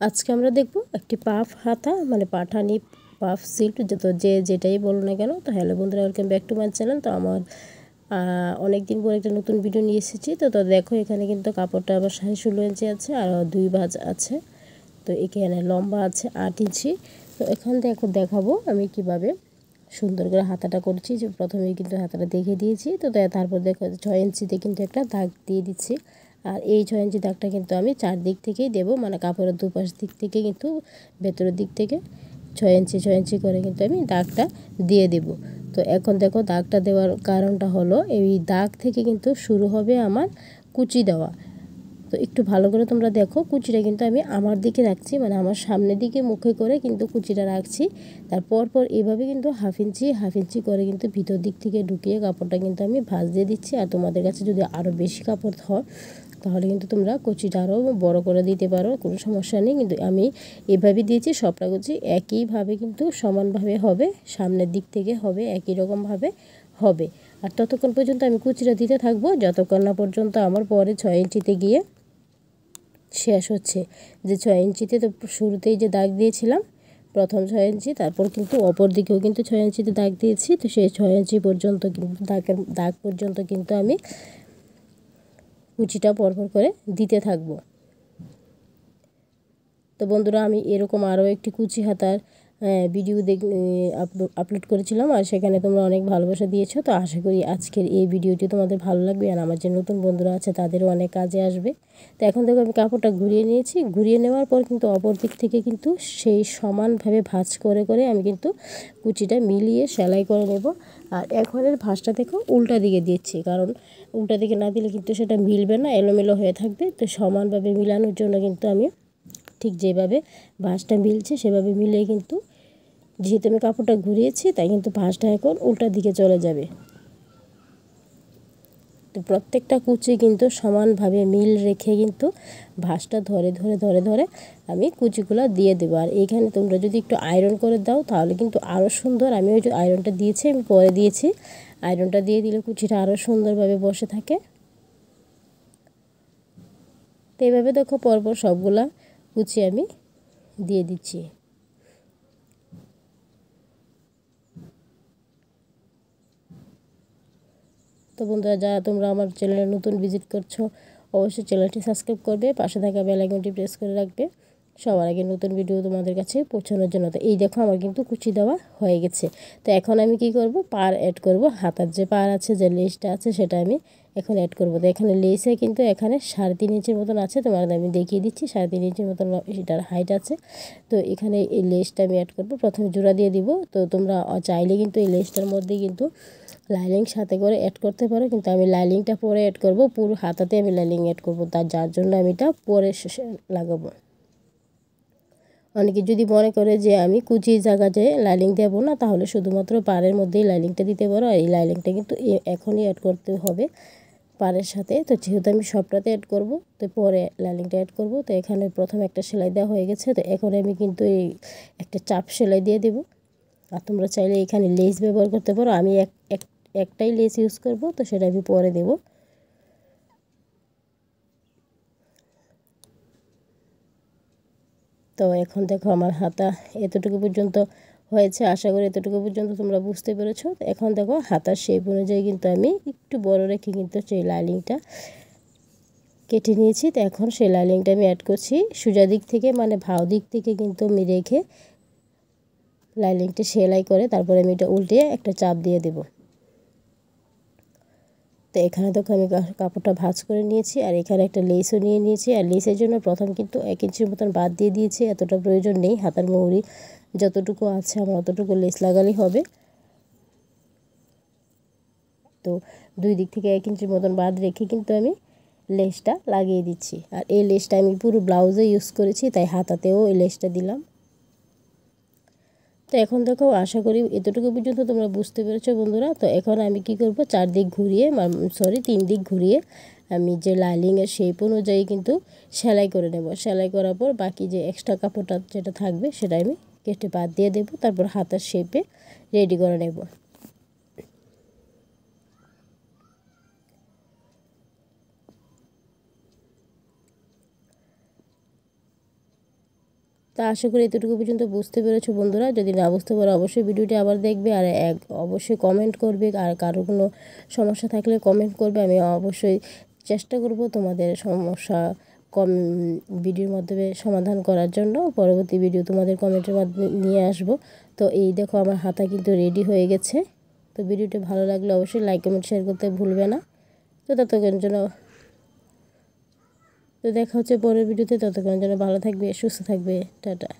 আজকে আমরা দেখব একটি পাফ হাতা মানে পাঠানি পাফ সিল্ক যে যেটাই বলো না কেন। তো হ্যালো বন্ধুরা, welcome back to my channel. তো আমার অনেক দিন পর একটা নতুন ভিডিও নিয়ে এসেছি। তো দেখো এখানে কিন্তু কাপড়টা আবার 16.5 ইঞ্চি আছে আর 2 ভাঁজ আছে। তো এখানে লম্বা আছে 8 ইঞ্চি। তো এখান থেকে দেখাবো আমি কিভাবে সুন্দর করে হাতাটা করছি। যে প্রথমেই কিন্তু হাতাটা দেখে দিয়েছি। তো তারপর দেখো 6 ইঞ্চিতে কিন্তু একটা দাগ দিয়ে দিচ্ছি। আর এই 6 ইঞ্চি দাগটা কিন্তু আমি চারদিক থেকেই দেবো, মানে কাপড়ের দুপাশ দিক থেকে কিন্তু ভেতরের দিক থেকে 6 ইঞ্চি করে কিন্তু আমি দাগটা দিয়ে দেব। তো এখন দেখো দাগটা দেওয়ার কারণটা হলো এই দাগ থেকে কিন্তু শুরু হবে আমার কুচি দেওয়া। তো একটু ভালো করে তোমরা দেখো, কুচিটা কিন্তু আমি আমার দিকে রাখছি, মানে আমার সামনের দিকে মুখে করে কিন্তু কুচিটা রাখছি। তারপর এভাবে কিন্তু হাফ ইঞ্চি করে কিন্তু ভিতর দিক থেকে ঢুকিয়ে কাপড়টা কিন্তু আমি ভাঁজ দিয়ে দিচ্ছি। আর তোমাদের কাছে যদি আরও বেশি কাপড় হয় তাহলে কিন্তু তোমরা কুচিটা আরও বড় করে দিতে পারো, কোনো সমস্যা নেই। কিন্তু আমি এভাবে দিয়েছি, সবটা কুচি একইভাবে কিন্তু সমানভাবে হবে, সামনের দিক থেকে হবে একই রকমভাবে হবে। আর ততক্ষণ পর্যন্ত আমি কুচিটা দিতে থাকবো যতক্ষণ না পর্যন্ত আমার পরে 6 ইঞ্চিতে গিয়ে শেষ হচ্ছে। যে 6 ইঞ্চিতে তো শুরুতেই যে দাগ দিয়েছিলাম প্রথম 6 ইঞ্চি, তারপর কিন্তু অপর দিকেও কিন্তু 6 ইঞ্চিতে দাগ দিয়েছি। তো সেই 6 ইঞ্চি পর্যন্ত কিন্তু দাগ পর্যন্ত কিন্তু আমি কুচিটা পরপর করে দিতে থাকবো। তো বন্ধুরা, আমি এরকম আরও একটি কুচি হাতার ভিডিও আপলোড করেছিলাম, আর সেখানে তোমরা অনেক ভালোবাসা দিয়েছো। তো আশা করি আজকের এই ভিডিওটি তোমাদের ভালো লাগবে, আর আমার যে নতুন বন্ধুরা আছে তাদেরও অনেক কাজে আসবে। তো এখন দেখো আমি কাপড়টা ঘুরিয়ে নিয়েছি। ঘুরিয়ে নেওয়ার পর কিন্তু অপর দিক থেকে কিন্তু সেই সমানভাবে ভাঁজ করে করে আমি কিন্তু কুচিটা মিলিয়ে সেলাই করে নেব। আর এখনের ভাঁজটা দেখো উল্টা দিকে দিচ্ছি, কারণ উল্টা দিকে না দিলে কিন্তু সেটা মিলবে না, এলোমেলো হয়ে থাকবে। তো সমানভাবে মিলানোর জন্য কিন্তু আমি ঠিক যেভাবে ভাঁজটা মিলছে সেভাবে মিলিয়ে কিন্তু, যেহেতু আমি কাপড়টা ঘুরিয়েছি তাই কিন্তু ভাঁজটা এখন উল্টা দিকে চলে যাবে। তো প্রত্যেকটা কুচি কিন্তু সমানভাবে মিল রেখে কিন্তু ভাঁজটা ধরে ধরে ধরে ধরে আমি কুচিগুলো দিয়ে দেবো। আর এইখানে তোমরা যদি একটু আয়রন করে দাও তাহলে কিন্তু আরও সুন্দর। আমি ওই যে আয়রনটা দিয়েছি, আমি পরে দিয়েছি, আয়রনটা দিয়ে দিলে কুচিটা আরও সুন্দরভাবে বসে থাকে। তো এইভাবে দেখো পরপর সবগুলা কুচি আমি দিয়ে দিচ্ছি। তো বন্ধুরা, যারা তোমরা আমার চ্যানেলে নতুন ভিজিট করছো অবশ্যই চ্যানেলটি সাবস্ক্রাইব করবে, পাশে থাকা বেল আইকনটি প্রেস করে রাখবে সবার আগে নতুন ভিডিও তোমাদের কাছে পৌঁছানোর জন্য। তো এই দেখো আমার কিন্তু কুচি দেওয়া হয়ে গেছে। তো এখন আমি কি করব, পার অ্যাড করব। হাতার যে পার আছে, যে লেসটা আছে, সেটা আমি এখন অ্যাড করব। তো এখানে লেসে কিন্তু এখানে 3.5 ইঞ্চির মতন আছে, তোমার আমি দেখিয়ে দিচ্ছি 3.5 ইঞ্চির মতন এটার হাইট আছে। তো এখানে এই লেসটা আমি অ্যাড করব, প্রথমে জোড়া দিয়ে দিব। তো তোমরা চাইলে কিন্তু এই লেসটার মধ্যে কিন্তু লাইলিং সাথে করে অ্যাড করতে পারো, কিন্তু আমি লাইলিংটা পরে অ্যাড করব, পুরো হাতাতে আমি লাইলিং অ্যাড করব, যার জন্য আমি এটা পরে শেষে লাগাবো। অনেকে যদি মনে করে যে আমি কুচির জায়গাতে লাইলিং দেবো না, তাহলে শুধুমাত্র পাড়ের মধ্যেই লাইলিংটা দিতে পারো। আর এই লাইলিংটা কিন্তু এখনই অ্যাড করতে হবে পাড়ের সাথে। তো যেহেতু আমি সবটাতে অ্যাড করব, তো পরে লাইলিংটা অ্যাড করব। তো এখানে প্রথমে একটা সেলাই দেওয়া হয়ে গেছে। তো এখন আমি কিন্তু এই একটা চাপ সেলাই দিয়ে দেবো। আর তোমরা চাইলে এখানে লেস ব্যবহার করতে পারো, আমি একটাই লেস ইউজ করব, তো সেটা আমি পরে দেব। তো এখন দেখো আমার হাতা এতটুকু পর্যন্ত হয়েছে, আশা করি এতটুকু পর্যন্ত তোমরা বুঝতে পেরেছো। তো এখন দেখো হাতার শেপ অনুযায়ী কিন্তু আমি একটু বড় রেখে কিন্তু সেই লাইনিংটা কেটে নিয়েছি। তো এখন সেই লাইনিংটা আমি অ্যাড করছি সোজা দিক থেকে, মানে ভাও দিক থেকে কিন্তু আমি রেখে লাইনিংটা সেলাই করে তারপরে আমি এটা উল্টে একটা চাপ দিয়ে দেব। তো এখানে দেখো আমি কাপড়টা ভাঁজ করে নিয়েছি, আর এখানে একটা লেসও নিয়ে নিয়েছি। আর লেসের জন্য প্রথম কিন্তু 1 ইঞ্চির মতন বাদ দিয়ে দিয়েছি, এতটা প্রয়োজন নেই। হাতার মুহুরি যতটুকু আছে আমার অতটুকু লেস লাগালেই হবে। তো দুই দিক থেকে 1 ইঞ্চির মতন বাদ রেখে কিন্তু আমি লেসটা লাগিয়ে দিচ্ছি। আর এই লেসটা আমি পুরো ব্লাউজে ইউজ করেছি, তাই হাতাতেও এই লেসটা দিলাম। তো এখন দেখো আশা করি এতটুকু পর্যন্ত তোমরা বুঝতে পেরেছো বন্ধুরা। তো এখন আমি কি করব, 4 দিক ঘুরিয়ে 3 দিক ঘুরিয়ে আমি যে লাইনিংয়ের শেপ অনুযায়ী কিন্তু সেলাই করে নেব। সেলাই করার পর বাকি যে এক্সট্রা কাপড়টা যেটা থাকবে সেটা আমি কেটে বাদ দিয়ে দেব, তারপর হাতার শেপে রেডি করে নেব। তা আশা করি এতটুকু পর্যন্ত বুঝতে পেরেছো বন্ধুরা। যদি না বুঝতে পারো অবশ্যই ভিডিওটি আবার দেখবে, আর অবশ্যই কমেন্ট করবে, আর কারো কোনো সমস্যা থাকলে কমেন্ট করবে। আমি অবশ্যই চেষ্টা করব তোমাদের সমস্যা ভিডিওর মাধ্যমে সমাধান করার জন্য। পরবর্তী ভিডিও তোমাদের কমেন্টের মাধ্যমে নিয়ে আসব। তো এই দেখো আমার হাতা কিন্তু রেডি হয়ে গেছে। তো ভিডিওটি ভালো লাগলে অবশ্যই লাইক কমেন্ট শেয়ার করতে ভুলবে না। তো ততক্ষণের জন্য দেখা হচ্ছে পরের ভিডিওতে। ততক্ষণের জন্য ভালো থাকবে, সুস্থ থাকবে, টাটা।